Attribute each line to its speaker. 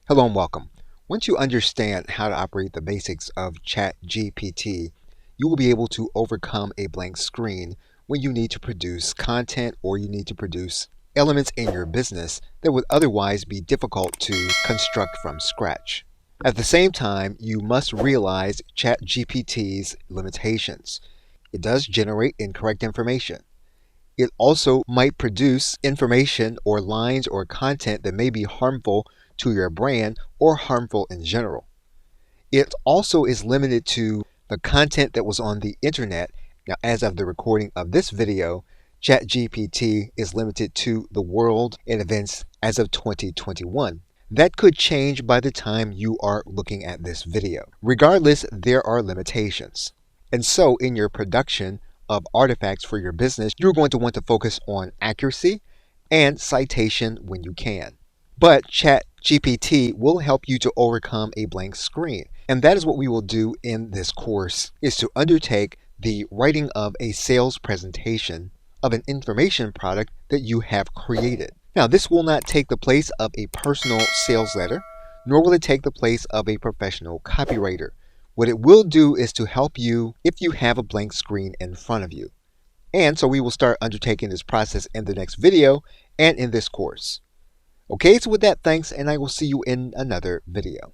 Speaker 1: Hello and welcome. Once you understand how to operate the basics of ChatGPT, you will be able to overcome a blank screen when you need to produce content or you need to produce elements in your business that would otherwise be difficult to construct from scratch. At the same time, you must realize ChatGPT's limitations. It does generate incorrect information. It also might produce information or lines or content that may be harmful to your brand or harmful in general. It also is limited to the content that was on the internet. Now, as of the recording of this video, ChatGPT is limited to the world and events as of 2021. That could change by the time you are looking at this video. Regardless, there are limitations. And so in your production of artifacts for your business, you're going to want to focus on accuracy and citation when you can. But ChatGPT will help you to overcome a blank screen. And that is what we will do in this course, is to undertake the writing of a sales presentation of an information product that you have created. Now, this will not take the place of a personal sales letter, nor will it take the place of a professional copywriter. What it will do is to help you if you have a blank screen in front of you. And so we will start undertaking this process in the next video and in this course. Okay, so with that, thanks, and I will see you in another video.